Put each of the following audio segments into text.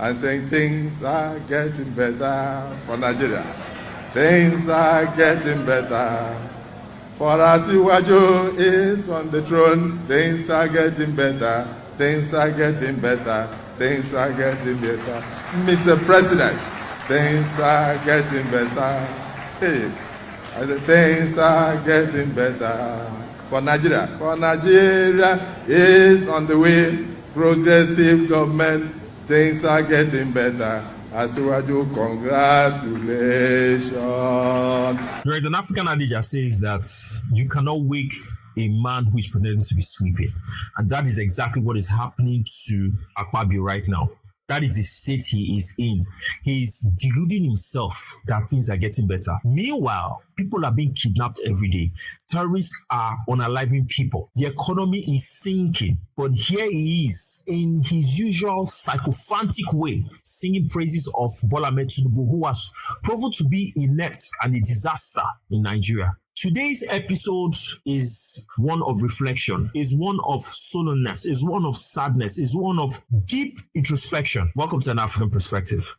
and saying things are getting better for Nigeria. Things are getting better. For Asiwaju is on the throne, things are getting better. Things are getting better. Things are getting better. Mr. President, things are getting better. Hey, I said, things are getting better for Nigeria. For Nigeria is on the way. Progressive government, things are getting better. Asiwaju, congratulations. There is an African adage that says that you cannot wake a man who is pretending to be sleeping. And that is exactly what is happening to Akpabio right now. That is the state he is in. He is deluding himself that things are getting better. Meanwhile, people are being kidnapped every day. Terrorists are unaliving people. The economy is sinking. But here he is, in his usual sycophantic way, singing praises of Bola Ahmed Tinubu, who was proven to be inept and a disaster in Nigeria. Today's episode is one of reflection, is one of sullenness, is one of sadness, is one of deep introspection. Welcome to An African Perspective.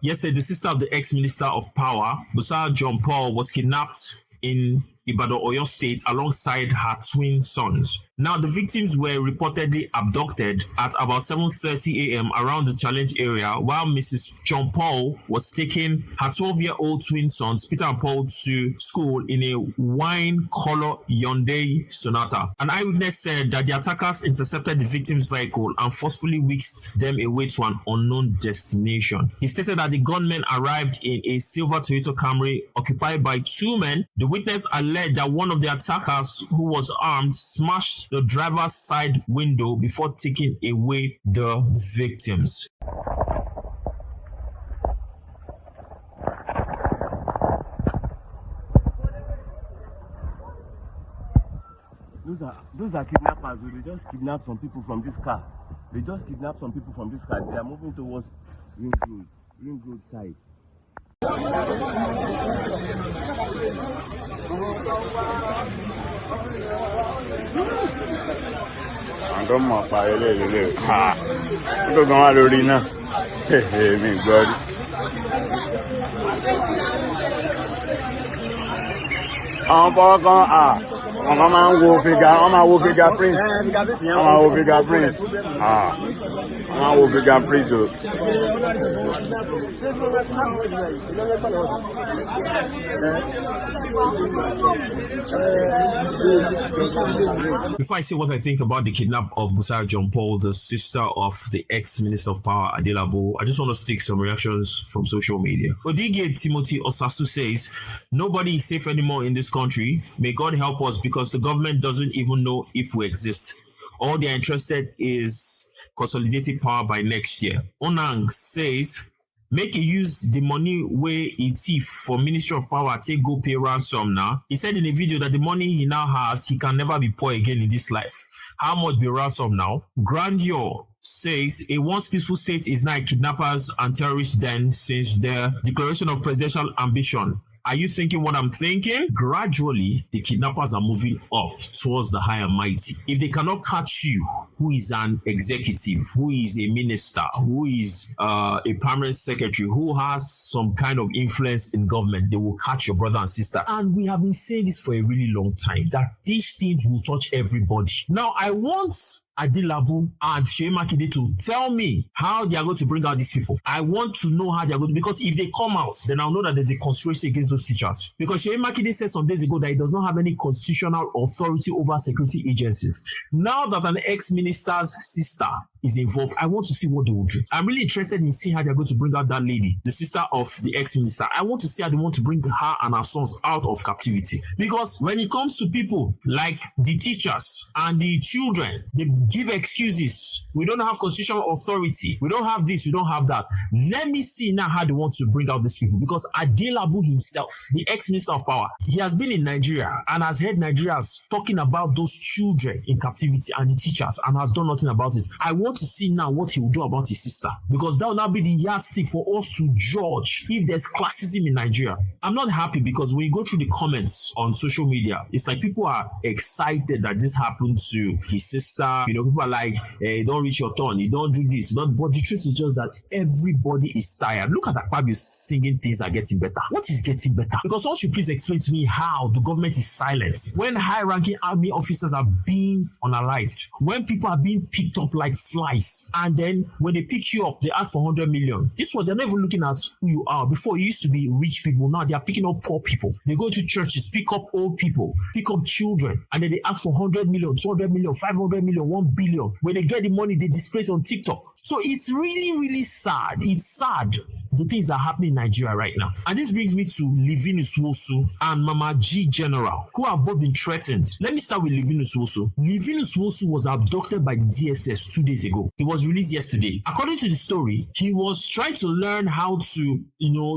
Yesterday, the sister of the ex-minister of power, Busola John-Paul, was kidnapped in Ibadan, Oyo State, alongside her twin sons. Now, the victims were reportedly abducted at about 7:30 a.m. around the Challenge area, while Mrs. John-Paul was taking her 12-year-old twin sons, Peter and Paul, to school in a wine-color Hyundai Sonata. An eyewitness said that the attackers intercepted the victims' vehicle and forcefully whisked them away to an unknown destination. He stated that the gunmen arrived in a silver Toyota Camry occupied by two men. The witness alleged that one of the attackers, who was armed, smashed the driver's side window before taking away the victims. Those are kidnappers. They just kidnapped some people from this car. They are moving towards Ring Road side. Àǹtọ́ mọ̀ pa ilé ha tó gan wá lórí náà mi gbọ́ rí. Àwọn fọwọ́ kan wọ́n kan máa ń wo fingerprint. Wọ́n máa wo fingerprint o. Before I say what I think about the kidnap of Busola John-Paul, the sister of the ex-minister of power, Adelabu, I just want to take some reactions from social media. Odige Timothy Osasu says, nobody is safe anymore in this country. May God help us, because the government doesn't even know if we exist. All they are interested is consolidating power by next year. Onang says, make you use the money where he thief for Ministry of Power, take go pay ransom now. He said in a video that the money he now has, he can never be poor again in this life. How much be ransom now? Grandeur says a once peaceful state is now a kidnappers and terrorists den since their declaration of presidential ambition. Are you thinking what I'm thinking? Gradually, the kidnappers are moving up towards the high and mighty. If they cannot catch you, who is an executive, who is a minister, who is a permanent secretary, who has some kind of influence in government, they will catch your brother and sister. And we have been saying this for a really long time, that these things will touch everybody. Now, I want Adelabu and Seyi Makinde to tell me how they are going to bring out these people. I want to know how they are going to, because if they come out, then I'll know that there's a conspiracy against those teachers. Because Seyi Makinde said some days ago that he does not have any constitutional authority over security agencies. Now that an ex-minister's sister is involved, I want to see what they will do. I'm really interested in seeing how they're going to bring out that lady, the sister of the ex-minister. I want to see how they want to bring her and her sons out of captivity. Because when it comes to people like the teachers and the children, they give excuses. We don't have constitutional authority. We don't have this. We don't have that. Let me see now how they want to bring out these people. Because Adelabu himself, the ex-minister of power, he has been in Nigeria and has heard Nigerians talking about those children in captivity and the teachers and has done nothing about it. I want want to see now what he will do about his sister, because that will now be the yardstick for us to judge if there's classism in Nigeria. I'm not happy because when you go through the comments on social media, it's like people are excited that this happened to his sister. You know, people are like, hey, don't reach your turn, you don't do this, but the truth is just that everybody is tired. Look at Akpabio singing things are getting better. What is getting better? Because won't you please explain to me how the government is silent when high-ranking army officers are being unalived, when people are being picked up like flies, and then when they pick you up, they ask for 100 million. This one, they're not even looking at who you are. Before, it used to be rich people. Now they are picking up poor people. They go to churches, pick up old people, pick up children, and then they ask for 100 million, 200 million, 500 million, 1 billion. When they get the money, they display it on TikTok. So it's really, really sad. It's sad, the things that are happening in Nigeria right now. And this brings me to Livinus Nwosu and Mama G General, who have both been threatened. Let me start with Livinus Nwosu. Livinus Nwosu was abducted by the DSS 2 days ago. He was released yesterday. According to the story, he was trying to learn how to,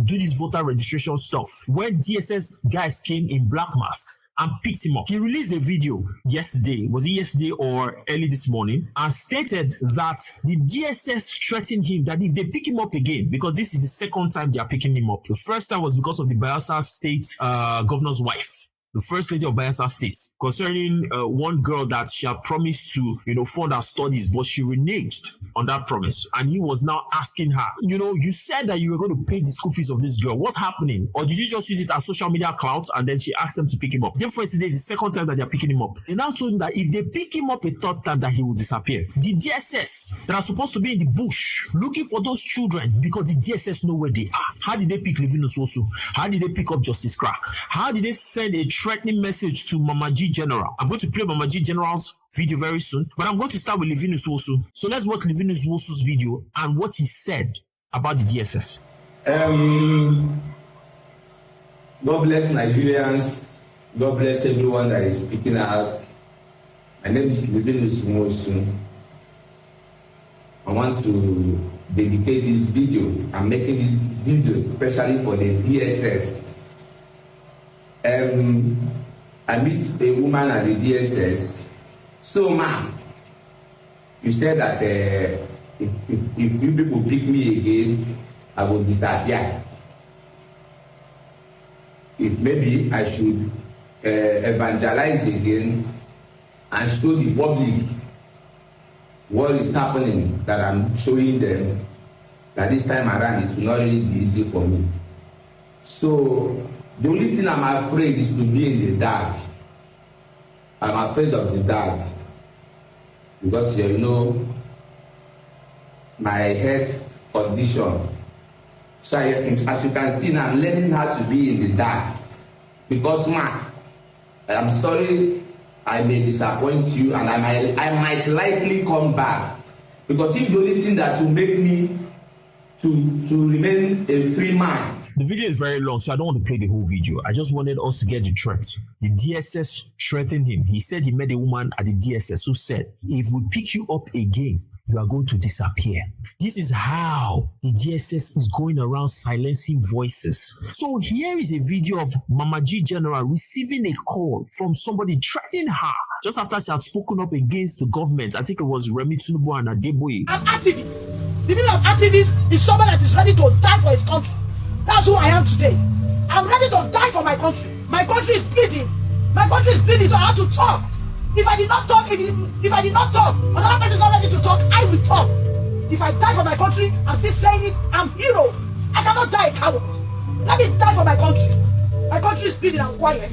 do this voter registration stuff when DSS guys came in black masks and picked him up. He released a video yesterday, was it yesterday or early this morning, and stated that the DSS threatened him that if they pick him up again, because this is the second time they are picking him up. The first time was because of the Bayelsa State governor's wife, the first lady of Bayelsa State, concerning one girl that she had promised to, fund her studies, but she reneged on that promise. And he was now asking her, you said that you were going to pay the school fees of this girl. What's happening? Or did you just use it as social media clout? And then she asked them to pick him up. Then for today is the second time that they're picking him up. They now told him that if they pick him up a third time, that he will disappear. The DSS that are supposed to be in the bush looking for those children, because the DSS know where they are. How did they pick Livinus Nwosu? How did they pick up Justice Crack? How did they send a threatening message to Mama G General? I'm going to play Mama G General's video very soon, but I'm going to start with Livinus Nwosu. So let's watch Livinus Nwosu's video and what he said about the DSS. God bless Nigerians. God bless everyone that is speaking out. My name is Livinus Nwosu. I want to dedicate this video. I'm making this video especially for the DSS. I meet a woman at the DSS. So, ma'am, you said that if you people pick me again, I will disappear. If maybe I should evangelize again and show the public what is happening, that I'm showing them, that this time around it will not really be easy for me. So, the only thing I'm afraid is to be in the dark. I'm afraid of the dark. Because, my health condition. So as you can see now, I'm learning how to be in the dark. Because, man, I'm sorry I may disappoint you, and I might likely come back. Because if the only thing that will make me to remain a free man. The video is very long, so I don't want to play the whole video. I just wanted us to get the threat. The DSS threatened him. He said he met a woman at the DSS who said, if we pick you up again, you are going to disappear. This is how the DSS is going around silencing voices. So here is a video of Mama G General receiving a call from somebody threatening her just after she had spoken up against the government. I think it was Remi Tinubu and Adebayo. I'm activist. The meaning of activist is someone that is ready to die for his country. That's who I am today. I'm ready to die for my country. My country is bleeding. My country is bleeding, so I have to talk. If I did not talk, if I did not talk, another person is not ready to talk, I will talk. If I die for my country, I'm still saying it, I'm hero. I cannot die a coward. Let me die for my country. My country is bleeding, I'm quiet.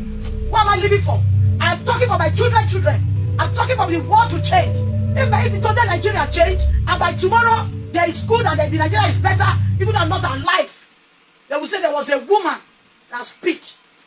What am I living for? I'm talking for my children. I'm talking for the world to change. If the total Nigeria change, and by tomorrow, there is good and the Nigeria is better, even though I'm not alive, they will say there was a woman that speak.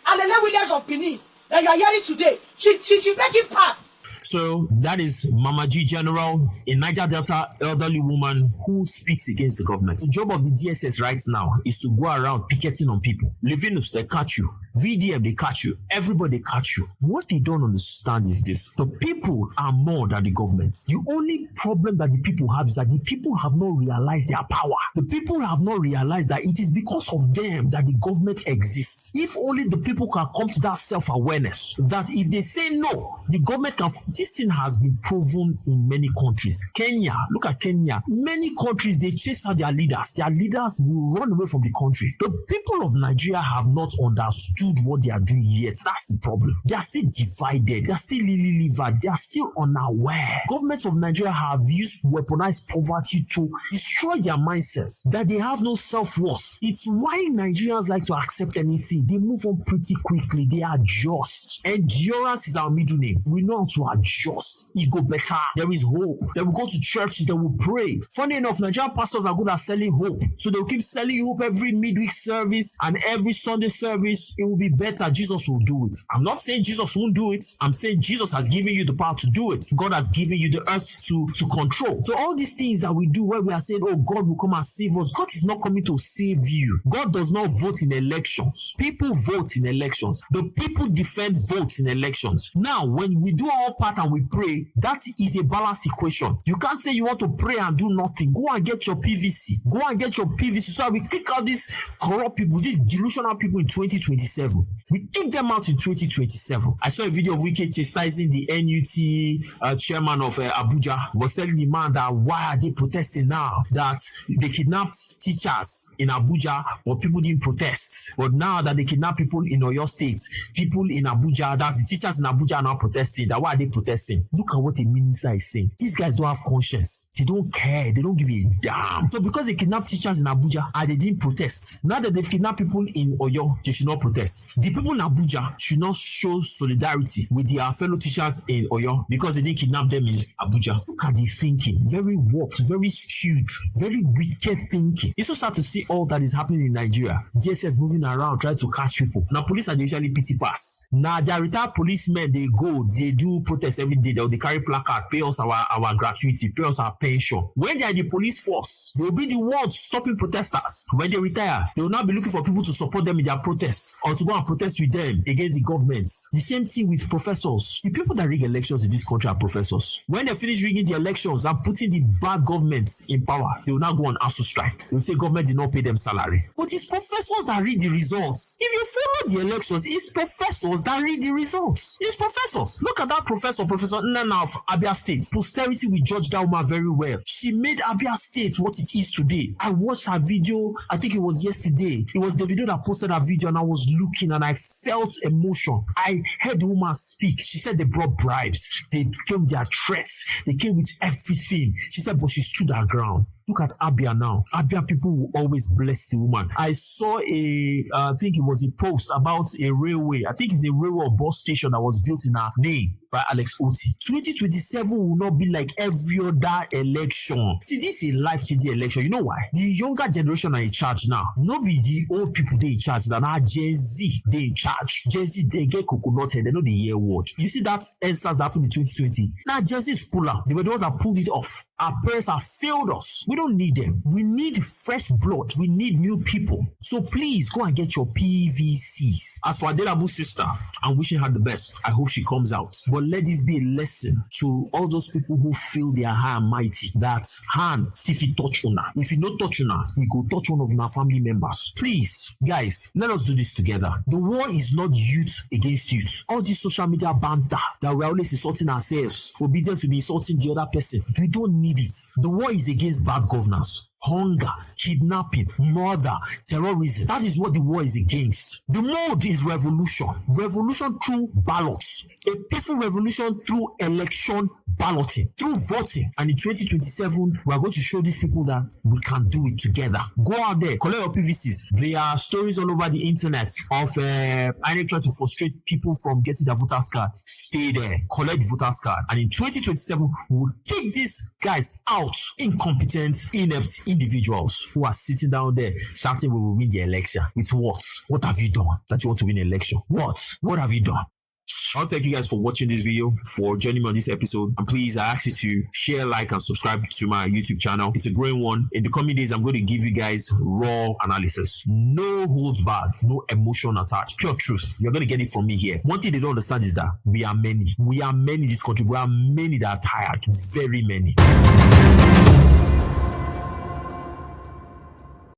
Alele Williams of Benin, that you are hearing today, she making part. So that is Mama G General, a Niger Delta elderly woman who speaks against the government. The job of the DSS right now is to go around picketing on people. Livinus, they catch you. VDM, they catch you. Everybody catch you. What they don't understand is this. The people are more than the government. The only problem that the people have is that the people have not realized their power. The people have not realized that it is because of them that the government exists. If only the people can come to that self-awareness that if they say no, the government can. This thing has been proven in many countries. Kenya, look at Kenya. Many countries, they chase out their leaders. Their leaders will run away from the country. The people of Nigeria have not understood what they are doing yet. That's the problem. They are still divided. They are still livered. They are still unaware. Governments of Nigeria have used weaponized poverty to destroy their mindsets that they have no self-worth. It's why Nigerians like to accept anything. They move on pretty quickly. They adjust. Endurance is our middle name. We know how to adjust. It go better. There is hope. Then we go to churches. Then we pray. Funny enough, Nigerian pastors are good at selling hope. So they'll keep selling hope every midweek service and every Sunday service. It will be better. Jesus will do it. I'm not saying Jesus won't do it. I'm saying Jesus has given you the power to do it. God has given you the earth to control. So all these things that we do where we are saying, oh, God will come and save us. God is not coming to save you. God does not vote in elections. People vote in elections. The people defend votes in elections. Now, when we do our part and we pray, that is a balanced equation. You can't say you want to pray and do nothing. Go and get your PVC. Go and get your PVC. So we kick out these corrupt people, these delusional people in 2027. We kick them out in 2027. I saw a video of Wike chastising the NUT chairman of Abuja. He was telling the man that why are they protesting now? That they kidnapped teachers in Abuja, but people didn't protest. But now that they kidnap people in Oyo State, people in Abuja, that's the teachers in Abuja are now protesting. That why are they protesting? Look at what a minister is saying. These guys don't have conscience. They don't care. They don't give a damn. So because they kidnapped teachers in Abuja and they didn't protest, now that they've kidnapped people in Oyo, they should not protest. The people in Abuja should not show solidarity with their fellow teachers in Oyo because they didn't kidnap them in Abuja. Look at the thinking. Very warped, very skewed, very wicked thinking. You so start to see all that is happening in Nigeria. DSS moving around trying to catch people. Now police are usually petty pass. Now their retired policemen, they go, they do protests every day. They carry placard, pay us our gratuity, pay us our pension. When they are the police force, they will be the ones stopping protesters. When they retire, they will now be looking for people to support them in their protests or to go and protest with them against the governments. The same thing with professors. The people that rig elections in this country are professors. When they finish rigging the elections and putting the bad governments in power, they will now go on ASU strike. They will say government did not pay them salary. But it's professors that read the results. If you follow the elections, it's professors that read the results. It's professors. Look at that professor, Professor Nana of Abia State. Posterity will judge that woman very well. She made Abia State what it is today. I watched her video, I think it was yesterday. It was the video that posted her video and I was looking and I felt emotion. I heard the woman speak. She said they brought bribes. They came with their threats. They came with everything. She said, but she stood her ground. Look at Abia now. Abia people will always bless the woman. I saw I think it was a post about a railway. I think it's a railway or bus station that was built in her name by Alex Oti. 2027 will not be like every other election. See, this is a life-changing election. You know why? The younger generation are in charge now. Not be the old people they in charge. Now Gen Z they in charge. Gen Z they get coconut head. They know the year word. You see that answers that happened in 2020. Now Gen Z is pull out. They were the ones that pulled it off. Our parents have failed us. We don't need them. We need fresh blood. We need new people. So please go and get your PVCs. As for Adelabu's sister, I'm wishing her the best. I hope she comes out. But let this be a lesson to all those people who feel they are high and mighty. That hand still fit touch una. If you no touch una, you go touch one of our family members. Please, guys, let us do this together. The war is not youth against youth. All this social media banter that we're always insulting ourselves, obedient to be insulting the other person. We don't need it. The war is against bad governance. Hunger, kidnapping, murder, terrorism. That is what the war is against. The mode is revolution. Revolution through ballots. A peaceful revolution through election balloting, through voting. And in 2027, we are going to show these people that we can do it together. Go out there, collect your PVCs. There are stories all over the internet of INEC trying to frustrate people from getting their voters card. Stay there, collect the voters card. And in 2027, we will kick these guys out. Incompetent, inept individuals who are sitting down there shouting we will win the election. With what? What have you done that you want to win the election? What have you done? I want to thank you guys for watching this video, for joining me on this episode. And please, I ask you to share, like, and subscribe to my YouTube channel. It's a growing one. In the coming days, I'm going to give you guys raw analysis. No holds barred, no emotion attached. Pure truth. You're going to get it from me here. One thing they don't understand is that we are many. We are many in this country. We are many that are tired. Very many.